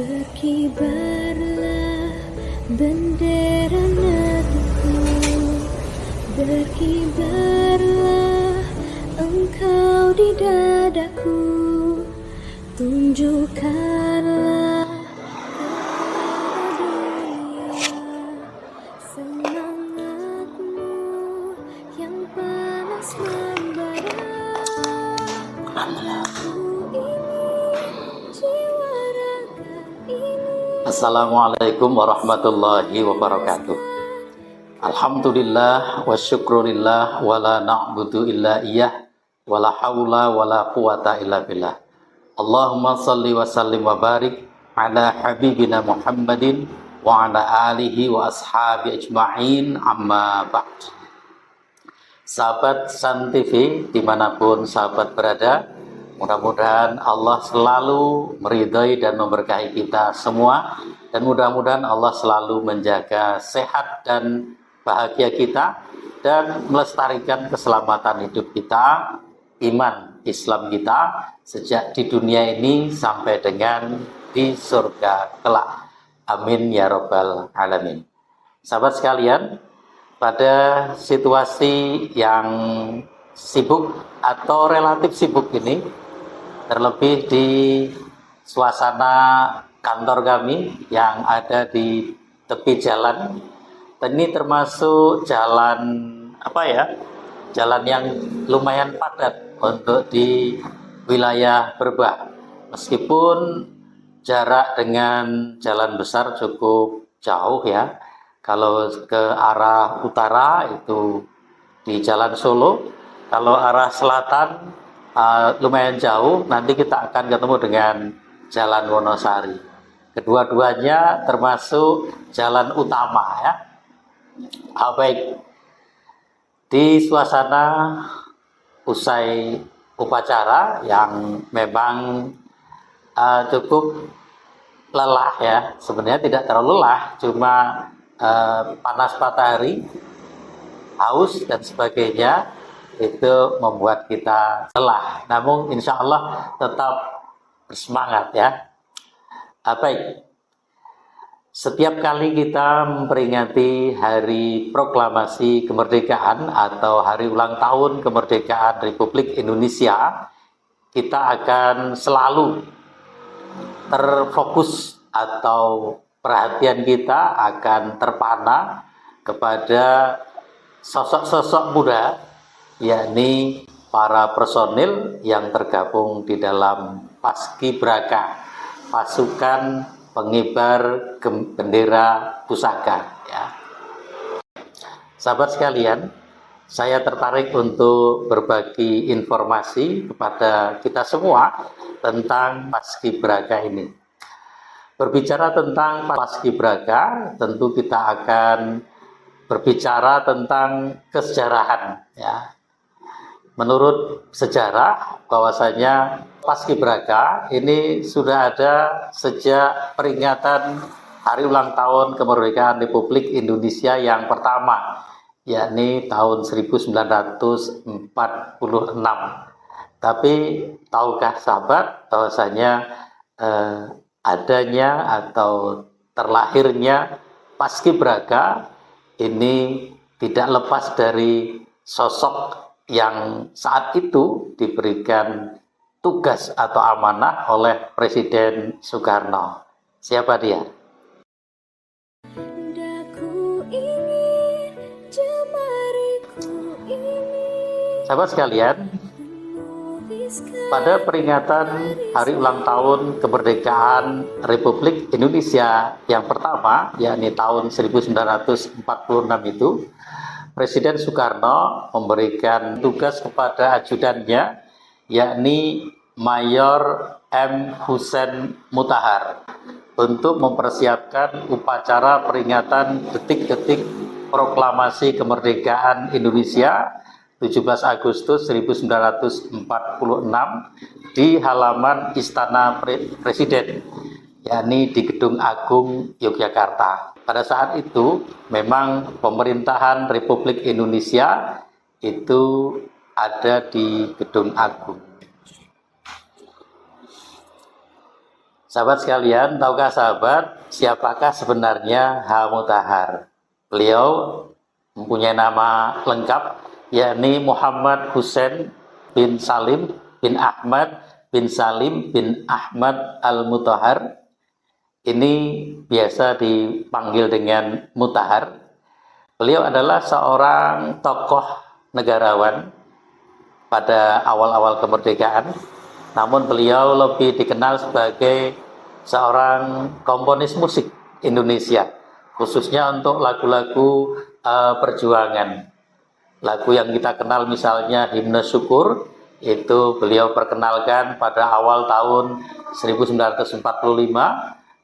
Berkibarlah bendera negeriku, berkibarlah engkau di dadaku, tunjukkanlah kepada dunia semangatmu yang panas membara. Aku ini jiwa raga ini. Assalamualaikum warahmatullahi wabarakatuh. Alhamdulillah wa syukurillah wa la na'budu illa iyah wa la hawla wa la quwata illa billah. Allahumma salli wa sallim wa barik ala habibina Muhammadin wa ala alihi wa ashabi ajma'in, amma ba'd. Sahabat Sun TV dimanapun sahabat berada, mudah-mudahan Allah selalu meridhai dan memberkahi kita semua, dan mudah-mudahan Allah selalu menjaga sehat dan bahagia kita dan melestarikan keselamatan hidup kita, iman Islam kita sejak di dunia ini sampai dengan di surga kelak. Amin ya rabbal alamin. Sahabat sekalian, pada situasi yang sibuk atau relatif sibuk ini, terlebih di suasana kantor kami yang ada di tepi jalan. Ini termasuk jalan jalan yang lumayan padat untuk di wilayah Berbah. Meskipun jarak dengan jalan besar cukup jauh ya. Kalau ke arah utara itu di Jalan Solo, kalau arah selatan lumayan jauh, nanti kita akan ketemu dengan Jalan Wonosari. Kedua-duanya termasuk jalan utama ya. Baik, di suasana usai upacara yang memang cukup lelah ya, sebenarnya tidak terlalu lelah, cuma panas matahari, haus dan sebagainya, itu membuat kita lelah. Namun insya Allah tetap bersemangat ya. Baik, setiap kali kita memperingati Hari Proklamasi Kemerdekaan atau Hari Ulang Tahun Kemerdekaan Republik Indonesia, kita akan selalu terfokus atau perhatian kita akan terpana kepada sosok-sosok muda, yakni para personil yang tergabung di dalam Paskibraka, pasukan pengibar bendera pusaka ya. Sahabat sekalian, saya tertarik untuk berbagi informasi kepada kita semua tentang Paskibraka ini. Berbicara tentang Paskibraka, tentu kita akan berbicara tentang kesejarahan ya. Menurut sejarah bahwasanya Paskibraka ini sudah ada sejak peringatan Hari Ulang Tahun Kemerdekaan Republik Indonesia yang pertama, yakni tahun 1946. Tapi tahukah sahabat bahwasanya adanya atau terlahirnya Paskibraka ini tidak lepas dari sosok yang saat itu diberikan tugas atau amanah oleh Presiden Soekarno. Siapa dia? Sahabat sekalian, pada peringatan Hari Ulang Tahun Kemerdekaan Republik Indonesia yang pertama, yakni tahun 1946 itu, Presiden Soekarno memberikan tugas kepada ajudannya, yakni Mayor M. Hussein Mutahar, untuk mempersiapkan upacara peringatan detik-detik proklamasi kemerdekaan Indonesia 17 Agustus 1946 di halaman Istana Presiden, yakni di Gedung Agung Yogyakarta. Pada saat itu memang pemerintahan Republik Indonesia itu ada di Gedung Agung. Sahabat sekalian, tahukah sahabat siapakah sebenarnya H. Mutahar? Beliau mempunyai nama lengkap, yakni Muhammad Husain bin Salim bin Ahmad bin Salim bin Ahmad Al-Mutahar. Ini biasa dipanggil dengan Mutahar. Beliau adalah seorang tokoh negarawan pada awal-awal kemerdekaan. Namun beliau lebih dikenal sebagai seorang komponis musik Indonesia, khususnya untuk lagu-lagu perjuangan. Lagu yang kita kenal misalnya Himne Syukur, itu beliau perkenalkan pada awal tahun 1945,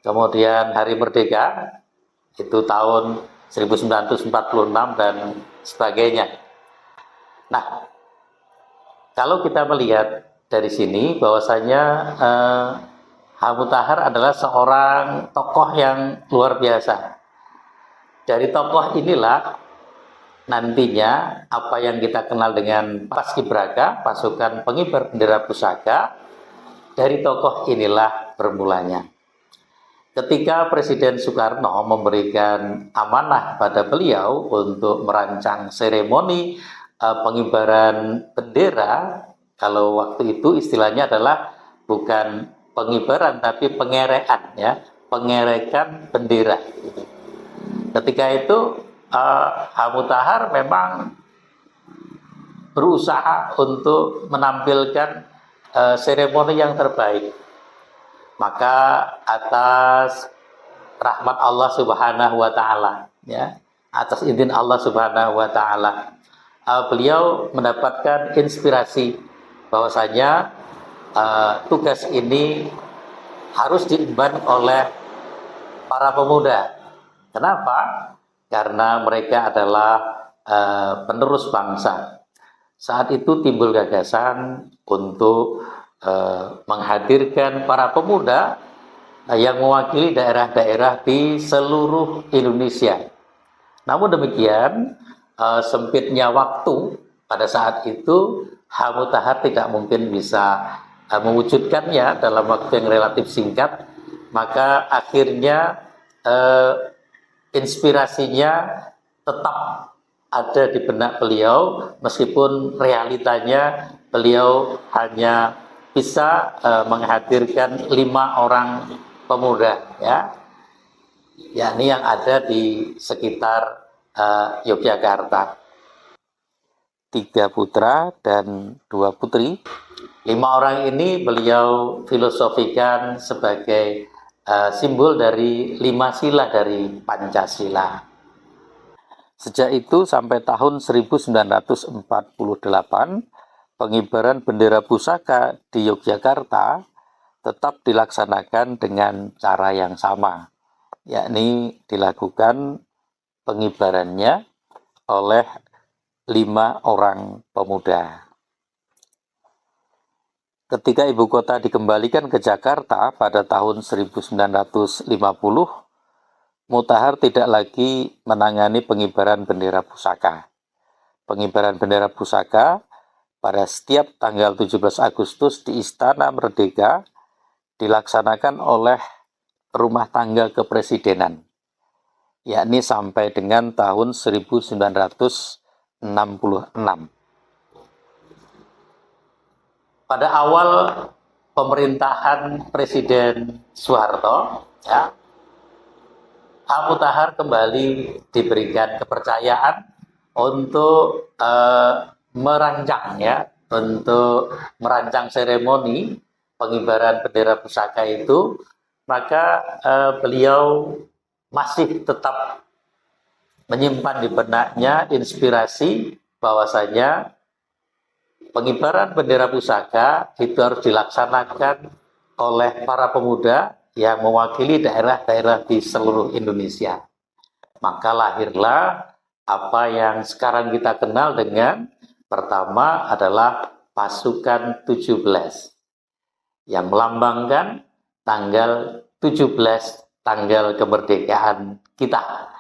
kemudian Hari Merdeka, itu tahun 1946 dan sebagainya. Nah, kalau kita melihat dari sini bahwasanya H. Mutahar adalah seorang tokoh yang luar biasa. Dari tokoh inilah nantinya apa yang kita kenal dengan Paskibraka, pasukan pengibar bendera pusaka, dari tokoh inilah bermulanya. Ketika Presiden Soekarno memberikan amanah pada beliau untuk merancang seremoni pengibaran bendera, kalau waktu itu istilahnya adalah bukan pengibaran tapi pengerekan, ya, pengerekan bendera. Ketika itu H. Mutahar memang berusaha untuk menampilkan seremoni yang terbaik. Maka atas rahmat Allah Subhanahu wa taala, ya, atas izin Allah Subhanahu wa taala, beliau mendapatkan inspirasi bahwasanya tugas ini harus diemban oleh para pemuda. Kenapa? Karena mereka adalah penerus bangsa. Saat itu timbul gagasan untuk menghadirkan para pemuda yang mewakili daerah-daerah di seluruh Indonesia. Namun demikian, sempitnya waktu pada saat itu, H. Mutahar tidak mungkin bisa mewujudkannya dalam waktu yang relatif singkat. Maka akhirnya inspirasinya tetap ada di benak beliau, meskipun realitanya beliau hanya bisa menghadirkan 5 orang pemuda, ya, yakni yang ada di sekitar Yogyakarta. 3 putra dan 2 putri. 5 orang ini beliau filosofikan sebagai simbol dari 5 sila dari Pancasila. Sejak itu sampai tahun 1948, pengibaran bendera pusaka di Yogyakarta tetap dilaksanakan dengan cara yang sama, yakni dilakukan pengibarannya oleh 5 orang pemuda. Ketika ibu kota dikembalikan ke Jakarta pada tahun 1950, Mutahar tidak lagi menangani pengibaran bendera pusaka. Pengibaran bendera pusaka pada setiap tanggal 17 Agustus di Istana Merdeka dilaksanakan oleh rumah tangga kepresidenan, yakni sampai dengan tahun 1966. Pada awal pemerintahan Presiden Soeharto, ya, H. Mutahar kembali diberikan kepercayaan untuk merancang, ya, untuk merancang seremoni pengibaran bendera pusaka itu. Maka beliau masih tetap menyimpan di benaknya inspirasi bahwasanya pengibaran bendera pusaka itu harus dilaksanakan oleh para pemuda yang mewakili daerah-daerah di seluruh Indonesia. Maka lahirlah apa yang sekarang kita kenal dengan pertama adalah pasukan 17 yang melambangkan tanggal 17, tanggal kemerdekaan kita.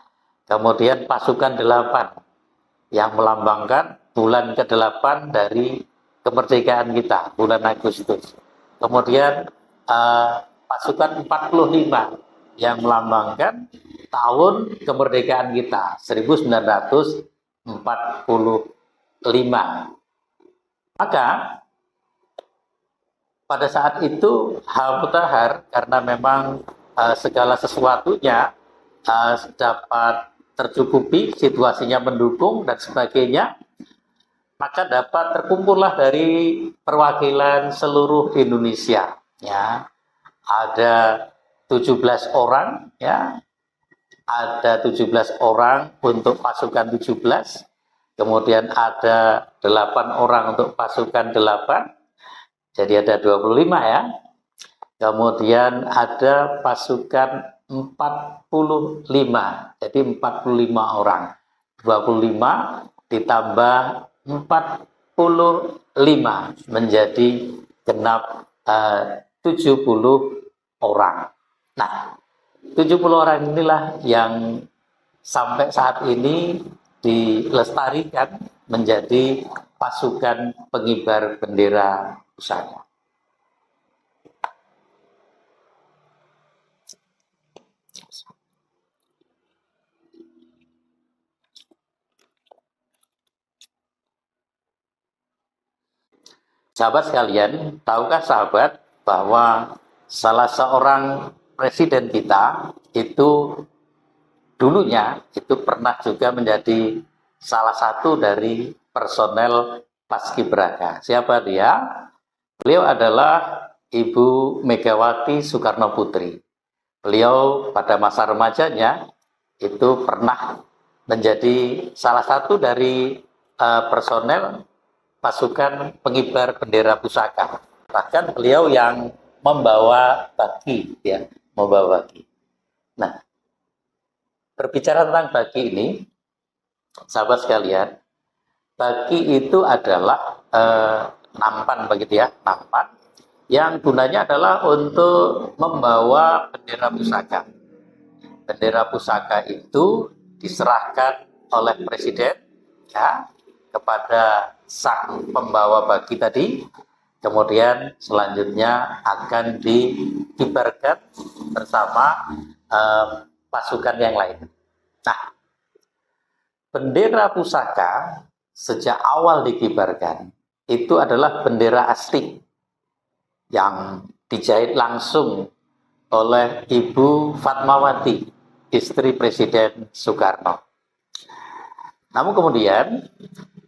Kemudian pasukan 8 yang melambangkan bulan ke-8 dari kemerdekaan kita, bulan Agustus. Kemudian pasukan 45 yang melambangkan tahun kemerdekaan kita 1945. Maka pada saat itu H. Mutahar karena memang segala sesuatunya dapat tercukupi, situasinya mendukung dan sebagainya, maka dapat terkumpullah dari perwakilan seluruh Indonesia. Ya, ada 17 orang, ya, ada 17 orang untuk pasukan 17, kemudian ada 8 orang untuk pasukan 8, jadi ada 25 ya. Kemudian ada pasukan 45, jadi 45 orang. 25 ditambah 45 menjadi genap 70 orang. Nah, 70 orang inilah yang sampai saat ini dilestarikan menjadi pasukan pengibar bendera pusaka. Sahabat sekalian, tahukah sahabat bahwa salah seorang presiden kita itu dulunya itu pernah juga menjadi salah satu dari personel Paskibraka. Siapa dia? Beliau adalah Ibu Megawati Soekarno Putri. Beliau pada masa remajanya itu pernah menjadi salah satu dari personel pasukan pengibar bendera pusaka. Bahkan beliau yang membawa baki, ya, membawa baki. Nah, berbicara tentang baki ini, sahabat sekalian, baki itu adalah nampan begitu ya, nampan yang gunanya adalah untuk membawa bendera pusaka. Bendera pusaka itu diserahkan oleh presiden, ya, kepada sang pembawa baki tadi, kemudian selanjutnya akan dikibarkan bersama pasukan yang lain. Nah, bendera pusaka sejak awal dikibarkan itu adalah bendera asli yang dijahit langsung oleh Ibu Fatmawati, istri Presiden Soekarno. Namun kemudian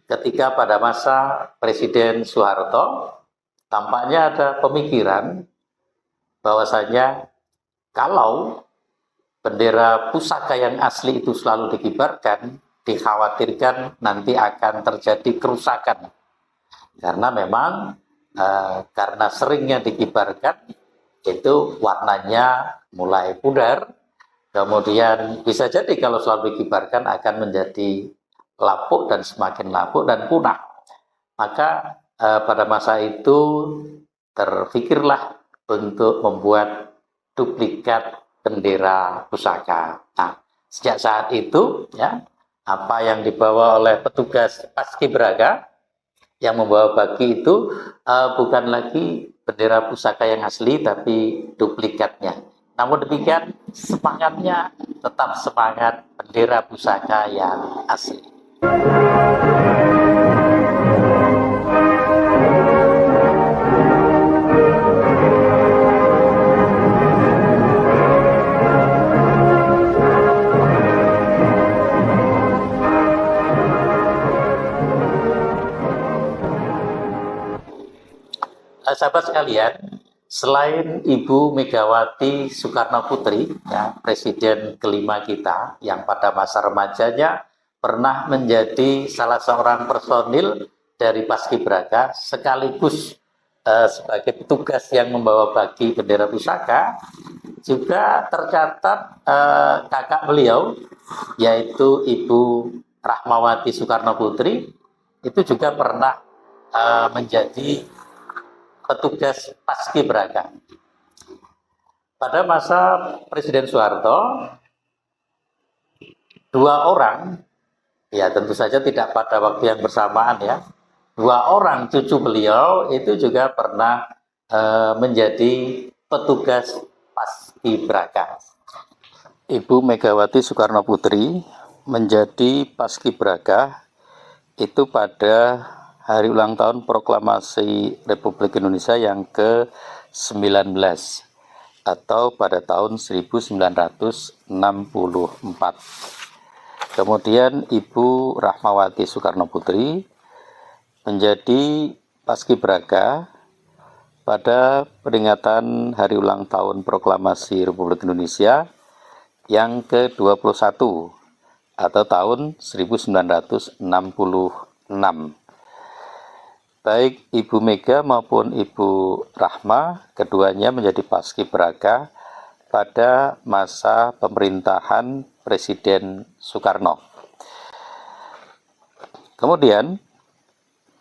ketika pada masa Presiden Soeharto, tampaknya ada pemikiran bahwasanya kalau bendera pusaka yang asli itu selalu dikibarkan, dikhawatirkan nanti akan terjadi kerusakan. Karena memang karena seringnya dikibarkan, itu warnanya mulai pudar, kemudian bisa jadi kalau selalu dikibarkan akan menjadi lapuk dan semakin lapuk dan punah. Maka pada masa itu terfikirlah untuk membuat duplikat bendera pusaka. Nah, sejak saat itu ya, apa yang dibawa oleh petugas Paskibraka yang membawa baki itu bukan lagi bendera pusaka yang asli tapi duplikatnya. Namun demikian semangatnya tetap semangat bendera pusaka yang asli. Sahabat sekalian, selain Ibu Megawati Soekarno Putri, ya, presiden kelima kita yang pada masa remajanya pernah menjadi salah seorang personil dari Paskibraka sekaligus sebagai petugas yang membawa baki bendera pusaka, juga tercatat kakak beliau yaitu Ibu Rahmawati Soekarno Putri itu juga pernah menjadi petugas Paskibraka. Pada masa Presiden Soeharto, 2 orang, ya tentu saja tidak pada waktu yang bersamaan ya, 2 orang cucu beliau itu juga pernah menjadi petugas Paskibraka. Ibu Megawati Soekarno Putri menjadi Paskibraka itu pada hari ulang tahun Proklamasi Republik Indonesia yang ke-19 atau pada tahun 1964. Kemudian Ibu Rahmawati Soekarno Putri menjadi Paskibraka pada peringatan hari ulang tahun Proklamasi Republik Indonesia yang ke-21 atau tahun 1966. Baik Ibu Mega maupun Ibu Rahma, keduanya menjadi Paskibraka pada masa pemerintahan Presiden Soekarno. Kemudian,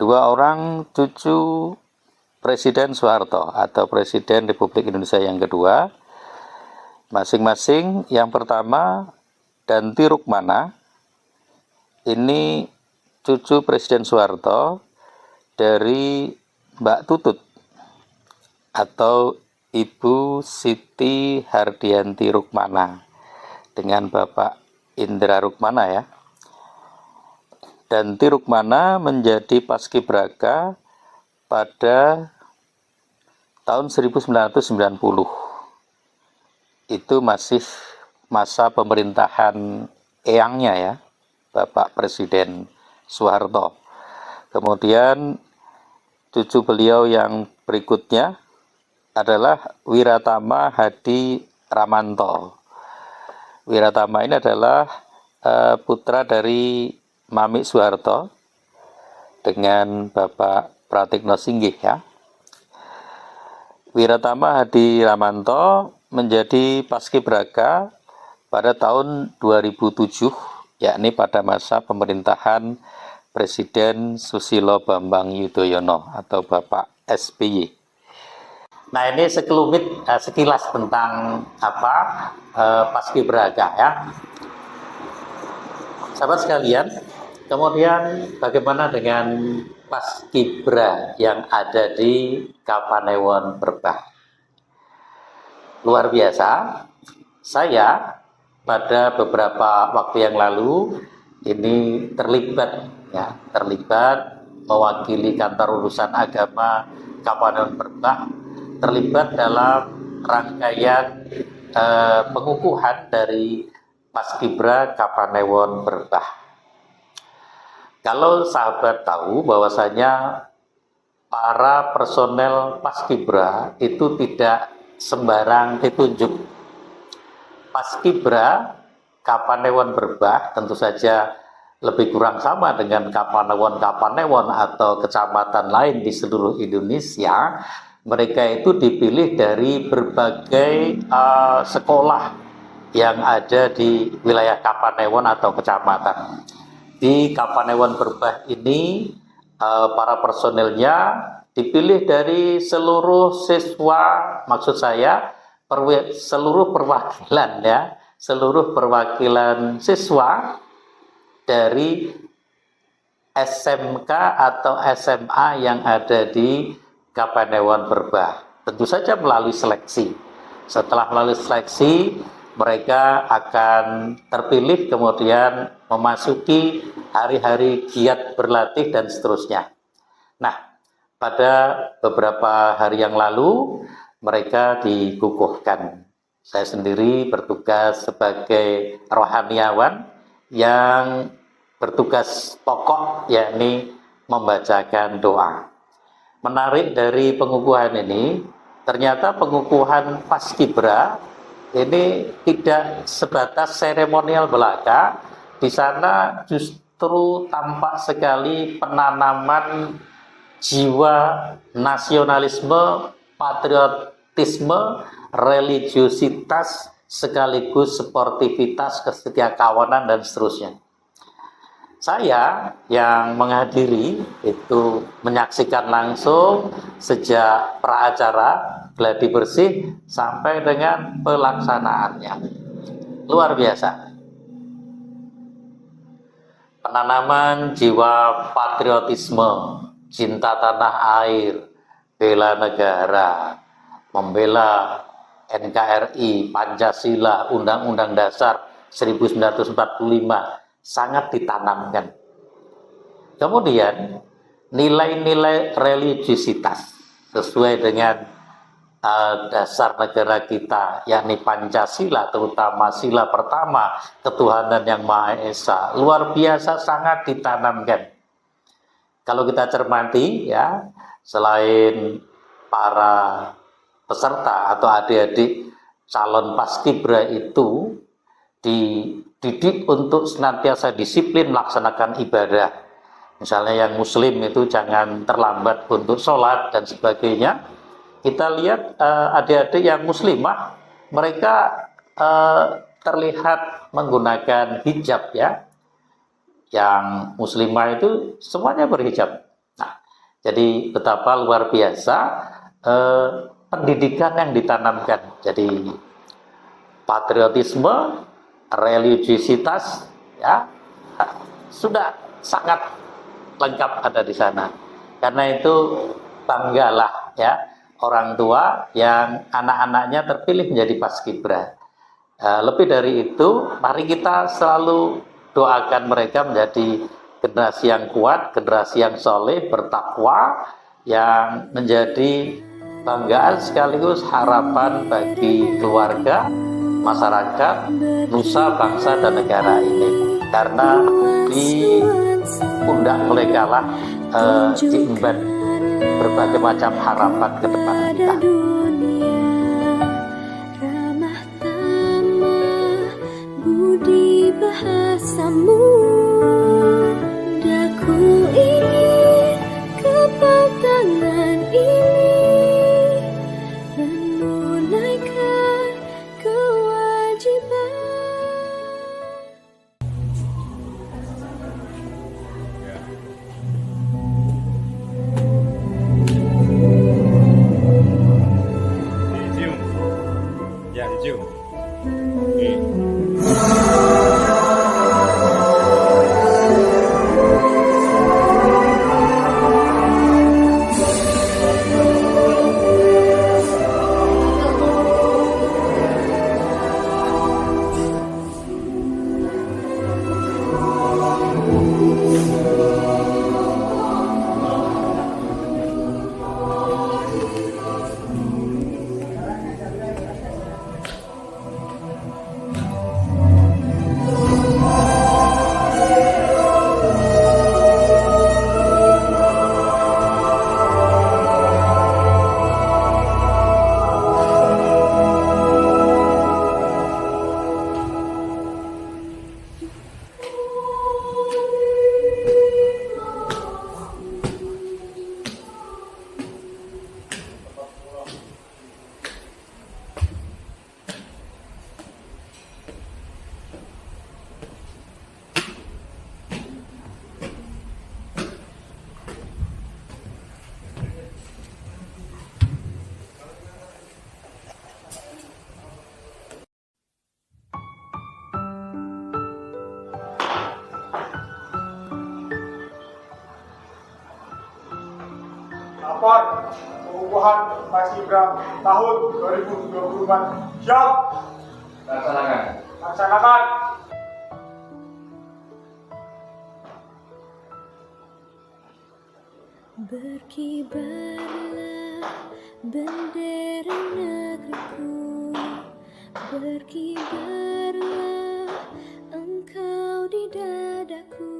dua orang cucu Presiden Soeharto atau Presiden Republik Indonesia yang kedua, masing-masing yang pertama Danti Rukmana, ini cucu Presiden Soeharto dari Mbak Tutut atau Ibu Siti Hardianti Rukmana dengan Bapak Indra Rukmana ya. Danti Rukmana menjadi Paskibraka pada tahun 1990. Itu masih masa pemerintahan eyangnya ya, Bapak Presiden Soeharto. Kemudian cucu beliau yang berikutnya adalah Wiratama Hadi Ramanto. Wiratama ini adalah putra dari Mami Soeharto dengan Bapak Pratikno Singgih ya. Wiratama Hadi Ramanto menjadi Paskibraka pada tahun 2007, yakni pada masa pemerintahan Presiden Susilo Bambang Yudhoyono atau Bapak SBY. Nah ini sekilas tentang Paskibraka ya. Sahabat sekalian, kemudian bagaimana dengan Paskibra yang ada di Kapanewon Berbah? Luar biasa. Saya pada beberapa waktu yang lalu ini terlibat mewakili kantor urusan agama Kapanewon Berbah, terlibat dalam rangkaian pengukuhan dari Paskibra Kapanewon Berbah. Kalau sahabat tahu bahwasanya para personel Paskibra itu tidak sembarang ditunjuk. Paskibra Kapanewon Berbah tentu saja lebih kurang sama dengan Kapanewon atau kecamatan lain di seluruh Indonesia. Mereka itu dipilih dari berbagai sekolah yang ada di wilayah Kapanewon atau kecamatan. Di Kapanewon Berbah ini para personelnya dipilih dari seluruh siswa, maksud saya seluruh perwakilan siswa dari SMK atau SMA yang ada di Kapanewon Berbah. Tentu saja melalui seleksi. Setelah melalui seleksi, mereka akan terpilih kemudian memasuki hari-hari giat berlatih dan seterusnya. Nah, pada beberapa hari yang lalu mereka dikukuhkan. Saya sendiri bertugas sebagai rohaniawan yang bertugas pokok yakni membacakan doa. Menarik dari pengukuhan ini, ternyata pengukuhan Paskibra ini tidak sebatas seremonial belaka. Di sana justru tampak sekali penanaman jiwa nasionalisme, patriotisme, religiositas, sekaligus sportivitas, kesetiakawanan, dan seterusnya. Saya yang menghadiri itu menyaksikan langsung sejak praacara gladi bersih sampai dengan pelaksanaannya. Luar biasa. Penanaman jiwa patriotisme, cinta tanah air, bela negara, membela NKRI, Pancasila, Undang-Undang Dasar 1945 sangat ditanamkan. Kemudian nilai-nilai religiusitas sesuai dengan dasar negara kita, yakni Pancasila, terutama sila pertama, ketuhanan yang Maha Esa, luar biasa sangat ditanamkan. Kalau kita cermati, ya, selain para peserta atau adik-adik calon paskibra itu dididik untuk senantiasa disiplin melaksanakan ibadah. Misalnya yang muslim itu jangan terlambat untuk sholat dan sebagainya. Kita lihat adik-adik yang muslimah, mereka terlihat menggunakan hijab, ya. Yang muslimah itu semuanya berhijab. Nah, jadi betapa luar biasa pendidikan yang ditanamkan. Jadi patriotisme, religiusitas, ya, sudah sangat lengkap ada di sana. Karena itu banggalah, ya, orang tua yang anak-anaknya terpilih menjadi paskibra. Lebih dari itu, mari kita selalu doakan mereka menjadi generasi yang kuat, generasi yang soleh, bertakwa, yang menjadi banggaan sekaligus harapan bagi keluarga, masyarakat, nusa, bangsa, dan negara ini. Karena di pundak mereka lah diemban berbagai macam harapan ke depan kita. Ramah tamah budi bahasamu, daku ingin kepal tangan ini menunaikan kewajiban. Lapor pengukuhan Paskibra tahun 2024. Siap. Laksanakan. Laksanakan. Berkibarlah bendera negeriku, berkibarlah engkau di dadaku,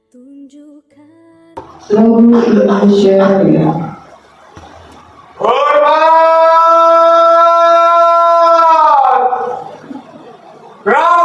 tunjukkan Lagu Indonesia Raya. Hormat. Gerak.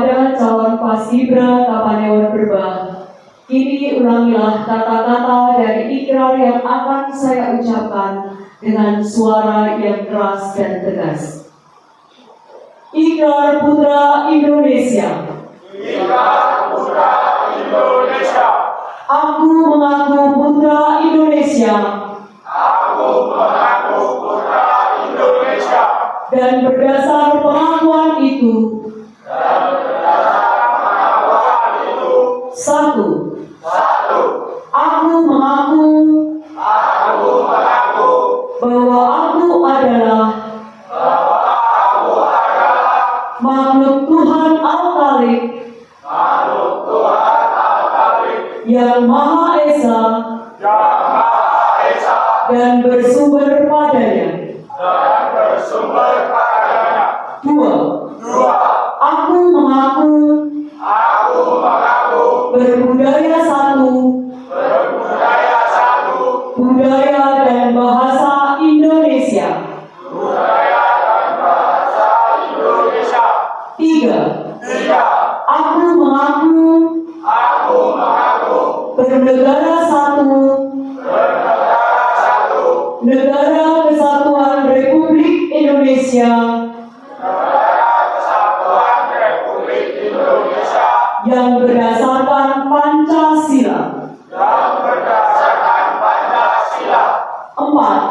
kepada calon paskibra Kapanewon Berbah, kini ulangilah kata-kata dari ikrar yang akan saya ucapkan dengan suara yang keras dan tegas. Ikrar Putra Indonesia. Ikrar Putra Indonesia. Aku mengaku putra Indonesia. Aku mengaku putra Indonesia. Dan berdasar pengakuan itu, satu, aku mengaku bahwa aku adalah makhluk Tuhan Al-Khaliq yang Maha Esa dan bersumber padanya. Dua, aku mengaku berbudaya satu, budaya dan bahasa Indonesia. Tiga, aku mengaku bernegara satu, negara kesatuan Republik Indonesia yang berdasarkan Pancasila. Empat,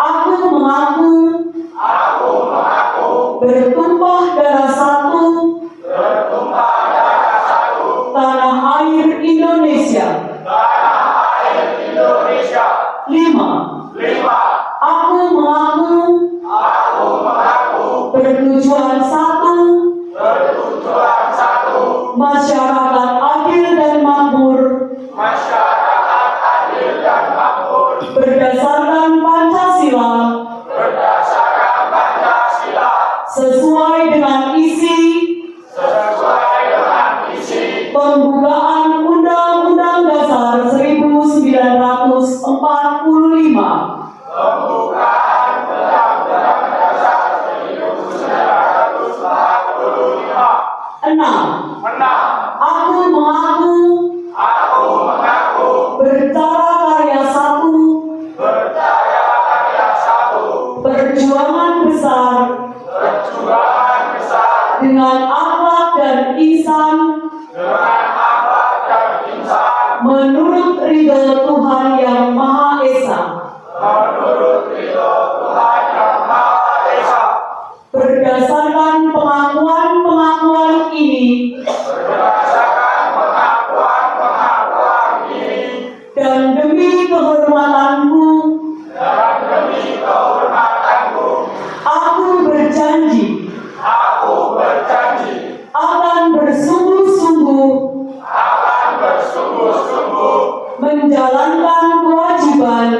aku mengaku bertumpah darah satu, tanah air Indonesia. Lima, aku mengaku bertujuan satu, masyarakat adil dan makmur berdasarkan Pancasila sesuai dengan isi pembukaan Undang-Undang Dasar 1945. Enam, aku mengaku bercara karya satu, perjuangan besar dengan akhlak dan ihsan menurut ridho Tuhan Yang Maha Esa. Berdasarkan pengakuan-pengakuan ini dan demi kehormatanku, aku berjanji akan bersungguh-sungguh menjalankan kewajiban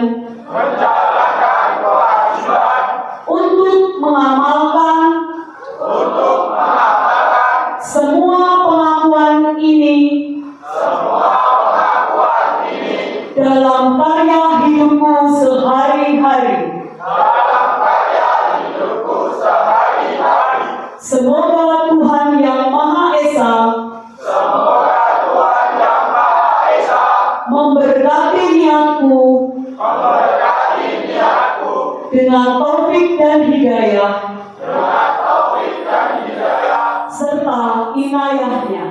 untuk mengamalkan semua pengakuan ini dalam karya hidupku sehari-hari. Semoga Tuhan Yang Maha Esa memberkati niatku dengan taufik dan hidayah serta inayahnya.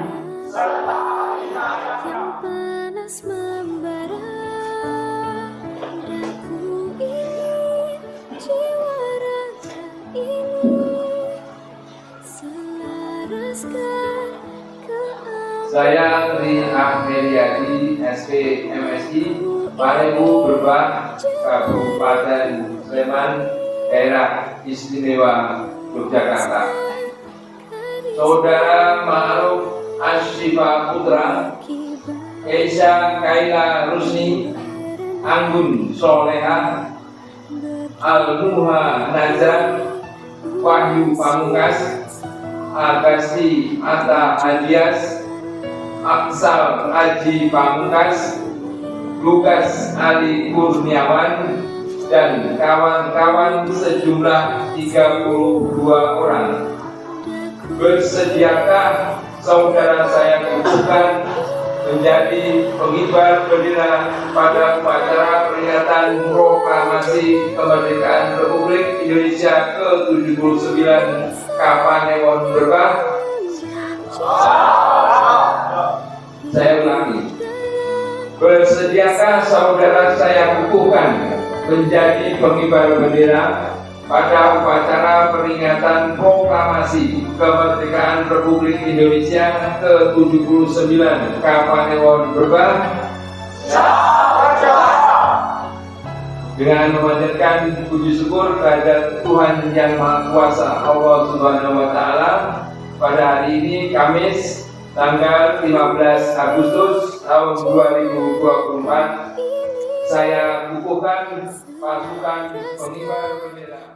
Yang panas membara, daku ini, jiwa raga ini, selaraskan keamanan. Saya Tri Ahmediati, SP MSI, Parebu Berbah, Kabupaten Sleman, Daerah Istimewa Yogyakarta. Saudara Ma'ruf Ashifa Putra, Esa Kaila Rusni, Anggun Soleha, Al-Nuha Nazar, Wahyu Pamungkas, Agasti Atta Adias, Aksal Aji Pamungkas, Lukas Ali Kurniawan, dan kawan-kawan sejumlah 32 orang. Bersediakah saudara saya kukuhkan menjadi pengibar bendera pada upacara peringatan proklamasi kemerdekaan Republik Indonesia ke-79 Kapanewon Berbah? Saya ulangi. Bersediakah saudara saya kukuhkan menjadi pengibar bendera pada upacara peringatan proklamasi kemerdekaan Republik Indonesia ke-79 Kapanewon Berbah? Dengan memanjatkan puji syukur kepada Tuhan Yang Maha Kuasa Allah Subhanahu wa Ta'ala, pada hari ini Kamis tanggal 15 Agustus tahun 2024, saya kukuhkan pasukan pengibar bendera.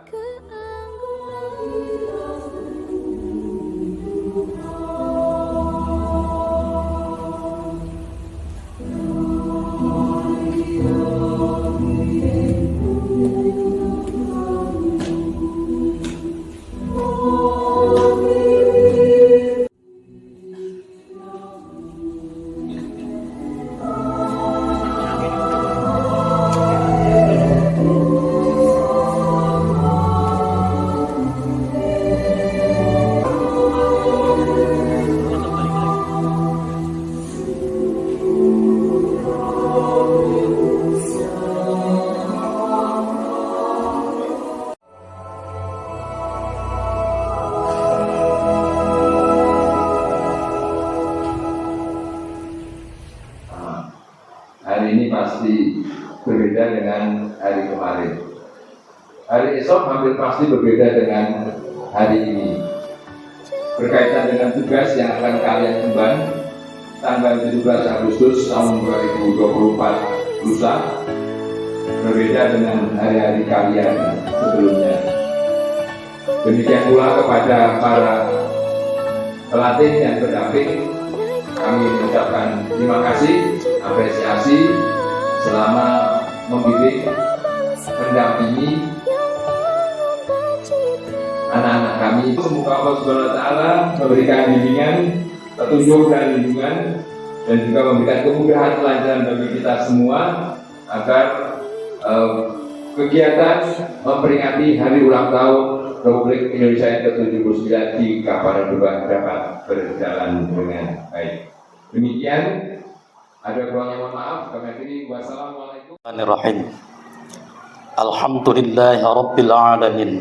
Hari ini pasti berbeda dengan hari kemarin. Hari esok hampir pasti berbeda dengan hari ini. Berkaitan dengan tugas yang akan kalian emban tanggal 17 Agustus tahun 2024 lusa, berbeda dengan hari-hari kalian sebelumnya. Demikian pula kepada para pelatih yang berdamping, kami mengucapkan terima kasih, apresiasi selama membimbing, mendampingi anak-anak kami. Semoga Allah Subhanahu wa Ta'ala memberikan bimbingan, petunjuk dan lindungan, dan juga memberikan kemudahan kelancaran bagi kita semua agar kegiatan memperingati hari ulang tahun Republik Indonesia yang ke-79 di Kapanewon Berbah dapat berjalan dengan baik. Demikian, ada kurangnya mohon maaf. Kami akhiri. Wassalamualaikum. Alhamdulillahi Rabbil Alamin.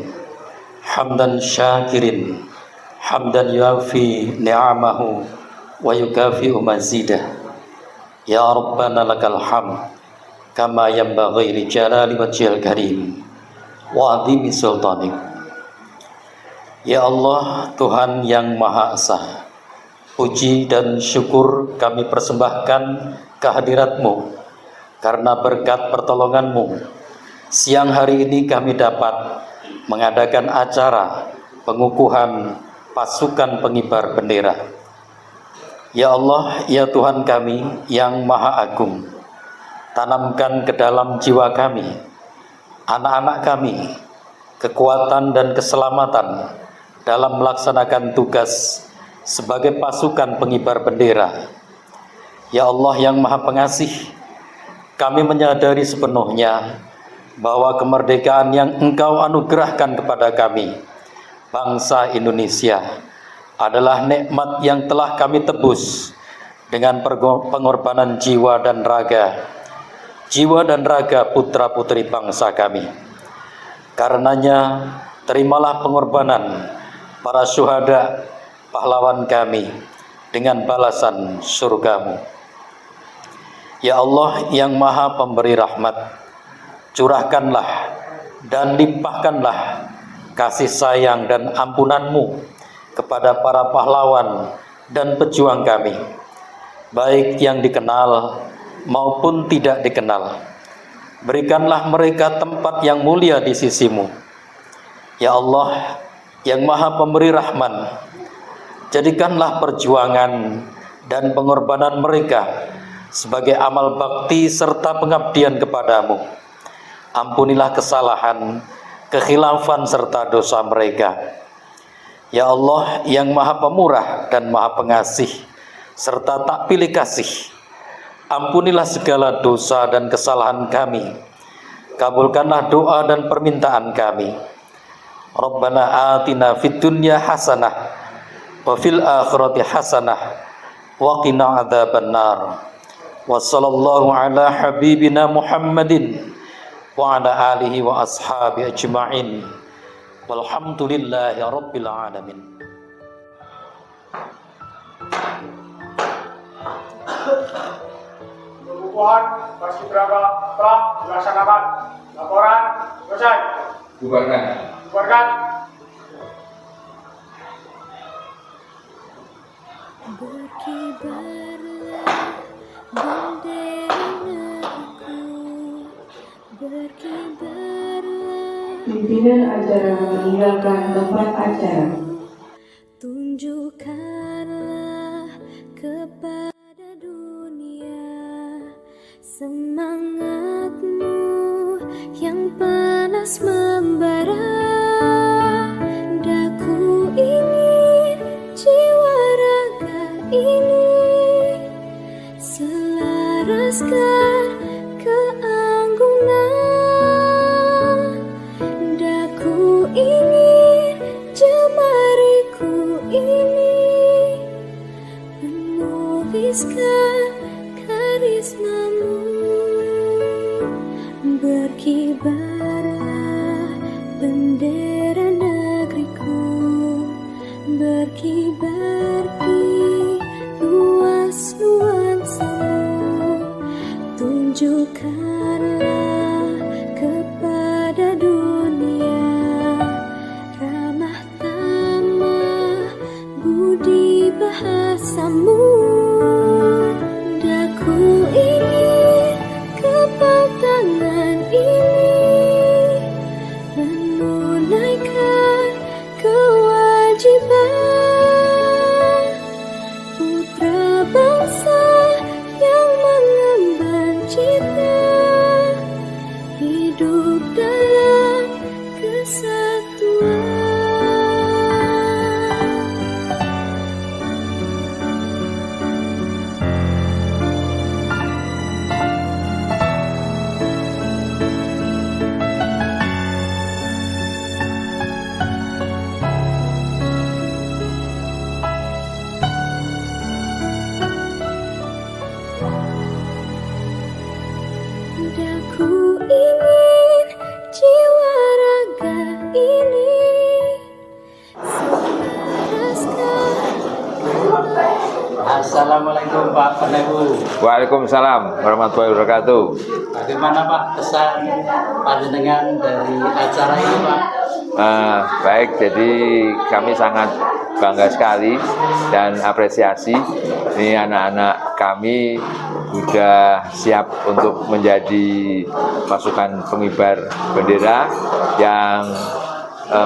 Hamdan syakirin, hamdan yuafi ni'amahu wa yukafi'u mazidah. Ya Rabbana lakal hamd kama yanbaghi li jalali wajhil karim wa 'azimi sultanik. Ya Allah, Tuhan yang Maha Esa, puji dan syukur kami persembahkan kehadirat-Mu, karena berkat pertolongan-Mu siang hari ini kami dapat mengadakan acara pengukuhan pasukan pengibar bendera. Ya Allah, ya Tuhan kami yang Maha Agung, tanamkan ke dalam jiwa kami, anak-anak kami, kekuatan dan keselamatan dalam melaksanakan tugas sebagai pasukan pengibar bendera. Ya Allah yang Maha Pengasih, kami menyadari sepenuhnya bahwa kemerdekaan yang Engkau anugerahkan kepada kami, bangsa Indonesia, adalah nikmat yang telah kami tebus dengan pengorbanan jiwa dan raga putra-putri bangsa kami. Karenanya, terimalah pengorbanan para syuhada, pahlawan kami, dengan balasan surga-Mu. Ya Allah yang Maha Pemberi Rahmat, curahkanlah dan limpahkanlah kasih sayang dan ampunan-Mu kepada para pahlawan dan pejuang kami, baik yang dikenal maupun tidak dikenal. Berikanlah mereka tempat yang mulia di sisi-Mu. Ya Allah yang Maha Pemberi Rahman, jadikanlah perjuangan dan pengorbanan mereka sebagai amal bakti serta pengabdian kepadamu. Ampunilah kesalahan, kekhilafan serta dosa mereka. Ya Allah yang maha pemurah dan maha pengasih serta tak pilih kasih, ampunilah segala dosa dan kesalahan kami, kabulkanlah doa dan permintaan kami. Rabbana atina fid dunya hasanah wa fil akhirati hasanah wa qina adzabannar. Wa sallallahu ala habibina Muhammadin wa ala alihi wa ashabi ajma'in. Walhamdulillahi rabbil alamin. Pengukuhan paskibraka telah dilaksanakan. Laporan selesai. Bubarkan. Bubarkan. Berkibarlah bendera negeriku, berkibarlah. Pimpinan acara meninggalkan tempat acara. Tunjukkanlah kepada dunia semangatmu yang panas membara. Daku ingin jiwa raga ini selaraskan keanggunan. Daku ingin jemariku ini menuliskan karismamu. Berkibarlah bendera negeriku, berkibar di luas nuansamu. Tunjukkanlah kepada dunia ramah tamah budi bahasamu. Daku ingin kepal tangan ini menunaikan kewajiban putra bangsa yang mengemban cita hidup dalam kesatuan. Daku ingin jiwa raga ini selaraskan. Assalamualaikum Pak Penebu. Waalaikumsalam warahmatullahi wabarakatuh. Bagaimana Pak kesan panjenengan dari acara ini Pak? Baik, jadi kami sangat bangga sekali dan apresiasi. Ini anak-anak kami sudah siap untuk menjadi pasukan pengibar bendera yang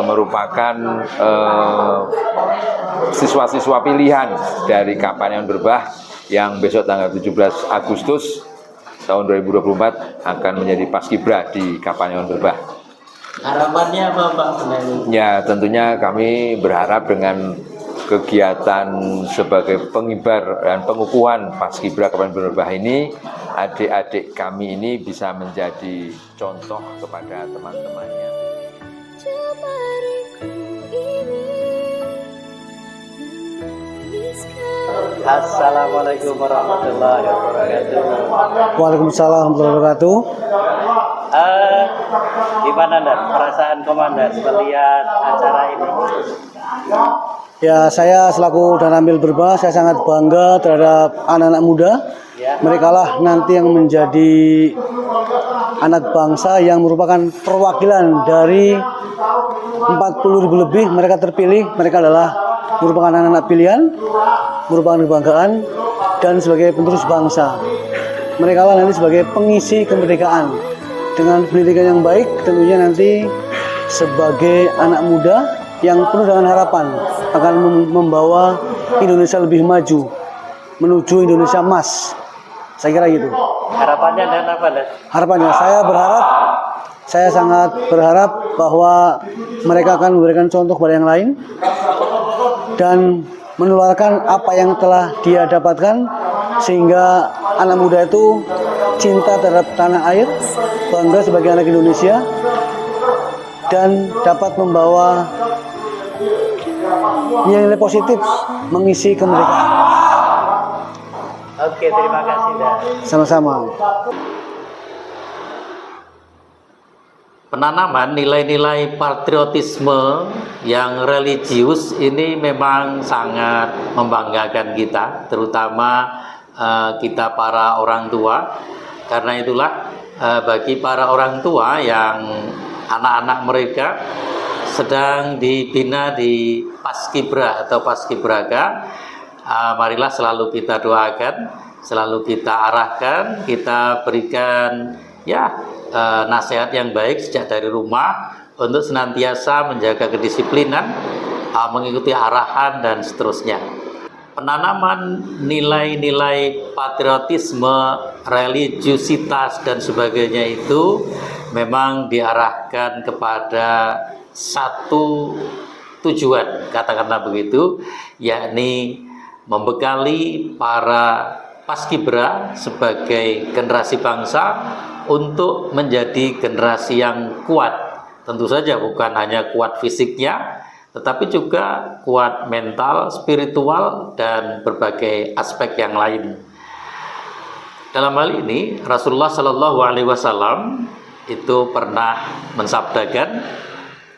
merupakan siswa-siswa pilihan dari Kapanewon Berbah yang besok tanggal 17 Agustus tahun 2024 akan menjadi paskibra di Kapanewon Berbah. Harapannya apa Pak Penebu? Ya, tentunya kami berharap dengan kegiatan sebagai pengibar dan pengukuhan paskibra Kapanewon Berbah ini, adik-adik kami ini bisa menjadi contoh kepada teman-temannya. Jemariku ini menuliskan. Assalamualaikum warahmatullahi wabarakatuh. Waalaikumsalam warahmatullahi wabarakatuh. Gimana dan perasaan komandan melihat acara ini? Ya, saya selaku Danramil Berbah, saya sangat bangga terhadap anak-anak muda. Mereka lah nanti yang menjadi anak bangsa yang merupakan perwakilan dari 40.000 lebih. Mereka terpilih, mereka adalah merupakan anak-anak pilihan, merupakan kebanggaan dan sebagai penerus bangsa. Mereka lah nanti sebagai pengisi kemerdekaan. Dengan pendidikan yang baik, tentunya nanti sebagai anak muda yang penuh dengan harapan akan membawa Indonesia lebih maju menuju Indonesia emas. Saya kira gitu. Harapannya dan apa dan? Harapannya saya sangat berharap bahwa mereka akan memberikan contoh kepada yang lain dan menularkan apa yang telah dia dapatkan, sehingga anak muda itu cinta terhadap tanah air, bangga sebagai anak Indonesia, dan dapat membawa nilai positif mengisi kemerdekaan. Oke, terima kasih dah. Sama-sama. Penanaman nilai-nilai patriotisme yang religius ini memang sangat membanggakan kita, terutama kita para orang tua. Karena itulah bagi para orang tua yang anak-anak mereka sedang dibina di Paskibra atau Paskibraka, marilah selalu kita doakan, selalu kita arahkan, kita berikan nasihat yang baik sejak dari rumah untuk senantiasa menjaga kedisiplinan, mengikuti arahan dan seterusnya. Penanaman nilai-nilai patriotisme, religiusitas dan sebagainya itu memang diarahkan kepada satu tujuan, katakanlah begitu, yakni membekali para Paskibra sebagai generasi bangsa untuk menjadi generasi yang kuat. Tentu saja bukan hanya kuat fisiknya, tetapi juga kuat mental, spiritual, dan berbagai aspek yang lain. Dalam hal ini Rasulullah Shallallahu Alaihi Wasallam itu pernah mensabdakan,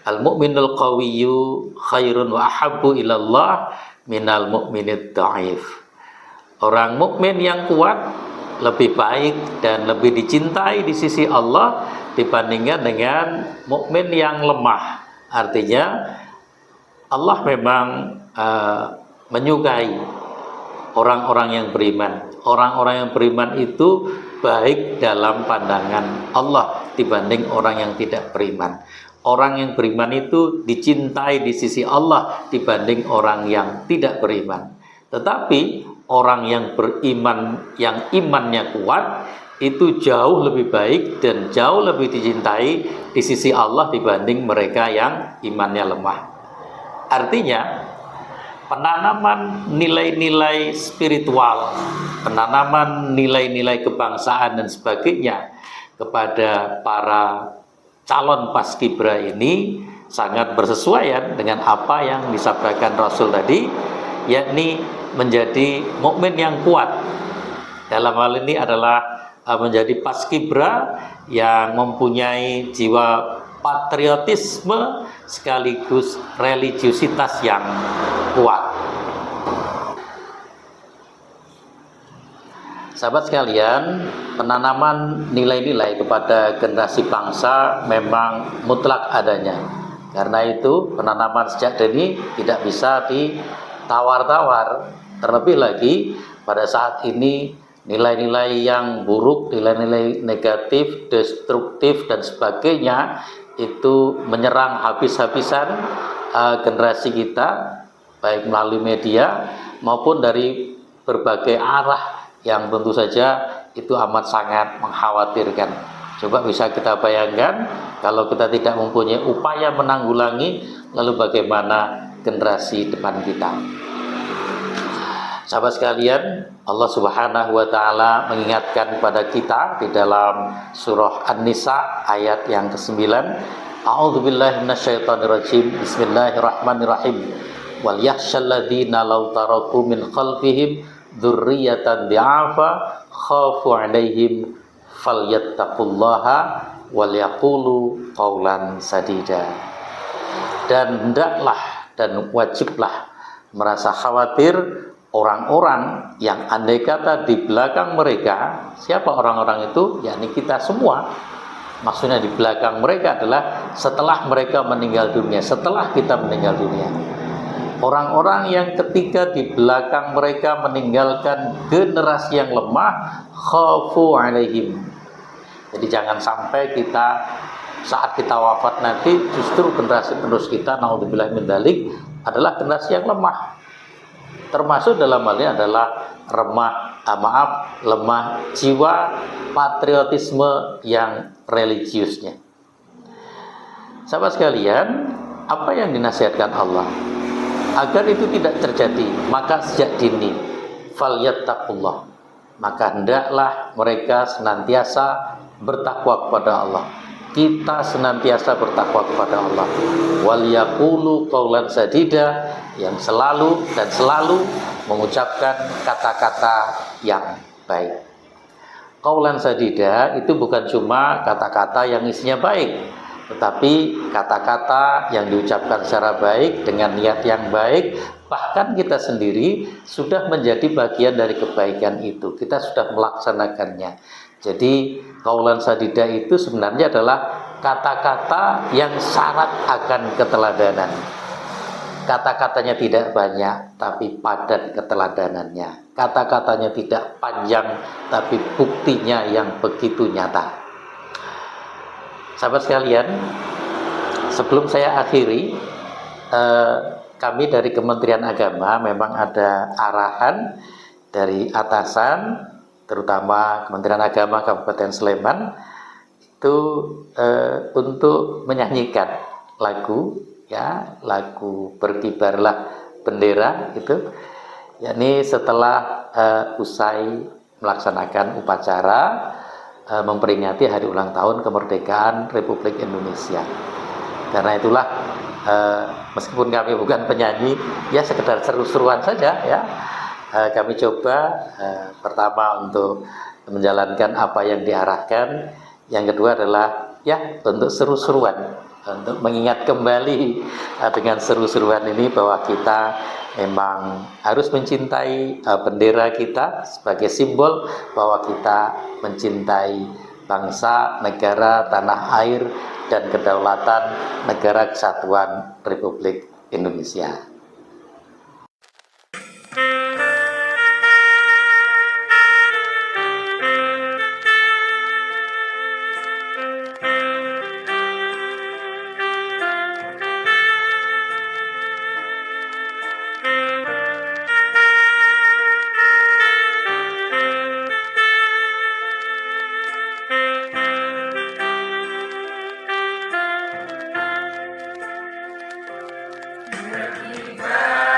al-mu'minul qawiyyu khairun wa ahabbu ilallah minal mu'minid dha'if. Orang mukmin yang kuat lebih baik dan lebih dicintai di sisi Allah dibandingkan dengan mukmin yang lemah. Artinya Allah memang menyukai orang-orang yang beriman. Orang-orang yang beriman itu baik dalam pandangan Allah dibanding orang yang tidak beriman. Orang yang beriman itu dicintai di sisi Allah dibanding orang yang tidak beriman. Tetapi orang yang beriman, yang imannya kuat, itu jauh lebih baik dan jauh lebih dicintai di sisi Allah dibanding mereka yang imannya lemah. Artinya, penanaman nilai-nilai spiritual, penanaman nilai-nilai kebangsaan dan sebagainya kepada para calon Paskibra ini sangat bersesuaian dengan apa yang disabdakan Rasul tadi, yakni menjadi mukmin yang kuat. Dalam hal ini adalah menjadi Paskibra yang mempunyai jiwa patriotisme sekaligus religiusitas yang kuat. Sahabat sekalian, penanaman nilai-nilai kepada generasi bangsa memang mutlak adanya. Karena itu penanaman sejak dini tidak bisa ditawar-tawar. Terlebih lagi pada saat ini nilai-nilai yang buruk, nilai-nilai negatif, destruktif dan sebagainya itu menyerang habis-habisan generasi kita, baik melalui media maupun dari berbagai arah yang tentu saja itu amat sangat mengkhawatirkan. Coba bisa kita bayangkan kalau kita tidak mempunyai upaya menanggulangi, lalu bagaimana generasi depan kita. Sahabat sekalian, Allah Subhanahu wa taala mengingatkan kepada kita di dalam surah An-Nisa ayat yang ke-9. A'udzubillahi minasyaitonirrajim. Bismillahirrahmanirrahim. Wal yakhshal ladzina law taraku min khalfihim dzurriyyatan di'afa khafu 'alaihim falyattaqullaha wal yaqulu qaulan sadida. Dan hendaklah dan wajiblah merasa khawatir orang-orang yang andai kata di belakang mereka, siapa orang-orang itu? Yakni kita semua. Maksudnya di belakang mereka adalah setelah mereka meninggal dunia, setelah kita meninggal dunia. Orang-orang yang ketika di belakang mereka meninggalkan generasi yang lemah, khafu alaihim. Jadi jangan sampai kita saat kita wafat nanti justru generasi penerus kita, naudzubillah min dzalik, adalah generasi yang lemah. Termasuk dalam hal ini adalah lemah jiwa patriotisme yang religiusnya. Sahabat sekalian, apa yang dinasihatkan Allah? Agar itu tidak terjadi, maka sejak dini falyattaqullah, maka hendaklah mereka senantiasa bertakwa kepada Allah. Kita senantiasa bertakwa kepada Allah. Wal yaqulu qaulan sadida, yang selalu dan selalu mengucapkan kata-kata yang baik. Qaulan sadida itu bukan cuma kata-kata yang isinya baik, tetapi kata-kata yang diucapkan secara baik dengan niat yang baik. Bahkan kita sendiri sudah menjadi bagian dari kebaikan itu, kita sudah melaksanakannya. Jadi qaulan sadida itu sebenarnya adalah kata-kata yang syarat akan keteladanan. Kata-katanya tidak banyak tapi padat keteladanannya. Kata-katanya tidak panjang tapi buktinya yang begitu nyata. Sahabat sekalian, sebelum saya akhiri, kami dari Kementerian Agama memang ada arahan dari atasan, terutama Kementerian Agama Kabupaten Sleman, itu untuk menyanyikan lagu, ya, lagu Berkibarlah Bendera itu, yakni setelah usai melaksanakan upacara memperingati hari ulang tahun kemerdekaan Republik Indonesia. Karena itulah meskipun kami bukan penyanyi, ya sekedar seru-seruan saja, ya. Kami coba pertama untuk menjalankan apa yang diarahkan, yang kedua adalah ya untuk seru-seruan, untuk mengingat kembali dengan seru-seruan ini bahwa kita memang harus mencintai bendera kita sebagai simbol bahwa kita mencintai bangsa, negara, tanah air, dan kedaulatan negara kesatuan Republik Indonesia. Berkibarlah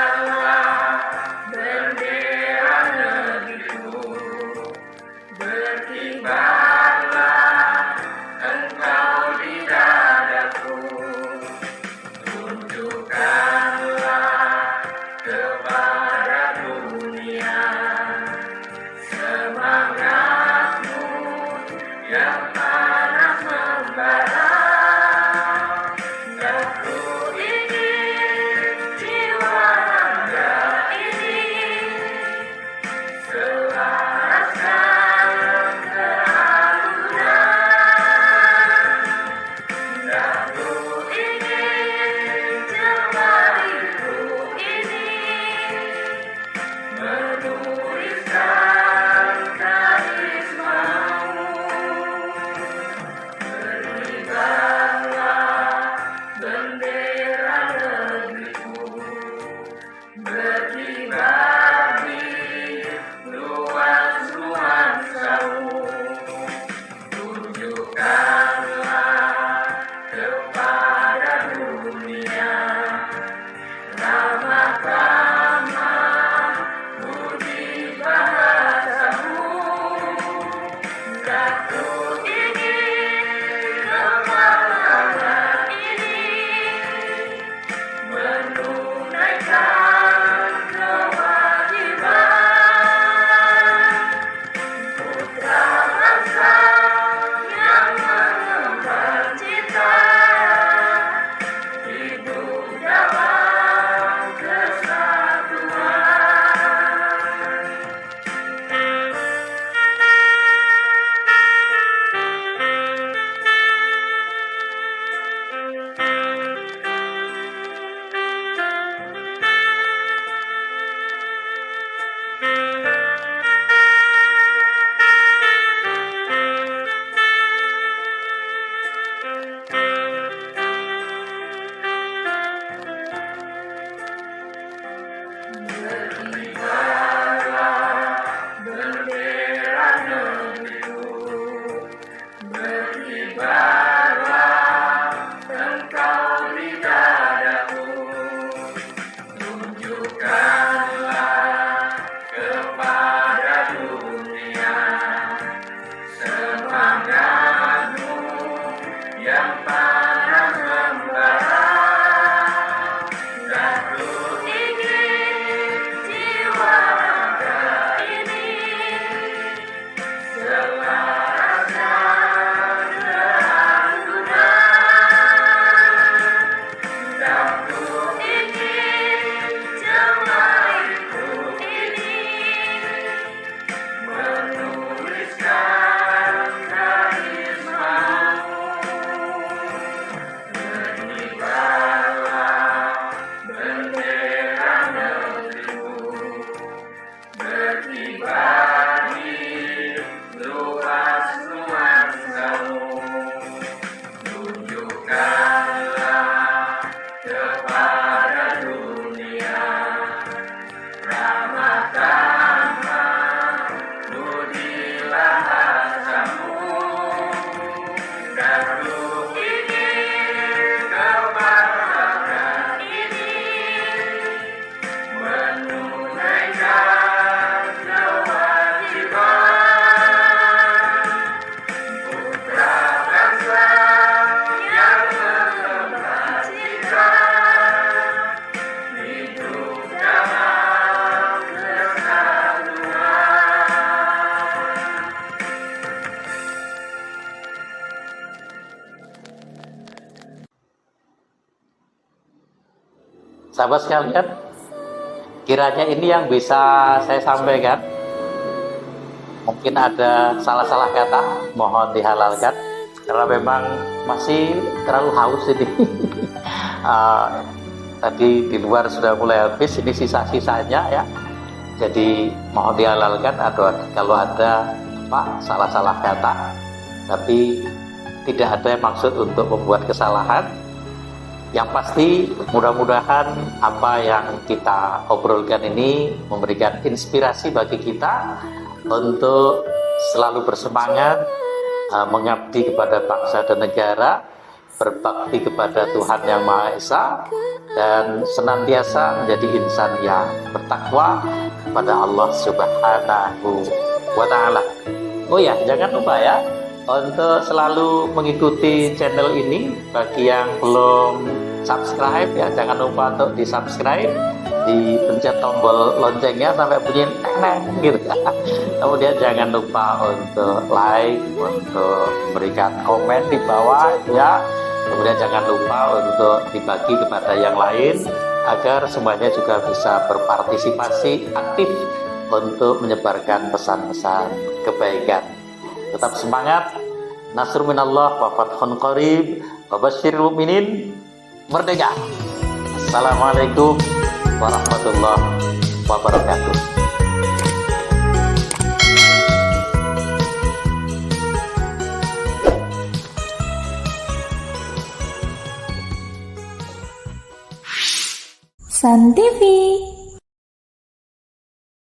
kepada dunia. Semangatmu yang panas membara, dan ku ingin jiwa raga ini selaraskan keanggunan, dan ku ingin jemariku ini menuliskan karismamu. Berkibarlah bendera negerimu, berkibar di luas nuansamu. Tunjukkanlah kepada dunia ramah tamahmu di bahasamu, dan ku ingin kemartabat ini menunaikan kewajiban putra bangsa yang mengemban citra hidup dalam kesatuan. Sahabat sekalian, kiranya ini yang bisa saya sampaikan. Mungkin ada salah-salah kata, mohon dihalalkan, karena memang masih terlalu haus ini. Tadi di luar sudah mulai habis, ini sisa-sisanya ya. Jadi mohon dihalalkan kalau ada salah-salah kata, tapi tidak ada maksud untuk membuat kesalahan. Yang pasti mudah-mudahan apa yang kita obrolkan ini memberikan inspirasi bagi kita untuk selalu bersemangat mengabdi kepada bangsa dan negara, berbakti kepada Tuhan Yang Maha Esa, dan senantiasa menjadi insan yang bertakwa kepada Allah Subhanahu wa Ta'ala. Oh ya, jangan lupa ya untuk selalu mengikuti channel ini. Bagi yang belum subscribe ya, jangan lupa untuk di subscribe, dipencet tombol loncengnya sampai bunyi neng gitu. Kemudian jangan lupa untuk like, untuk memberikan komen di bawah ya. Kemudian jangan lupa untuk dibagi kepada yang lain agar semuanya juga bisa berpartisipasi aktif untuk menyebarkan pesan-pesan kebaikan. Tetap semangat. Nasrun minallah wa fathun qarib wa basyiril mu'minin. Merdeka. Assalamualaikum warahmatullahi wabarakatuh. Sun TV.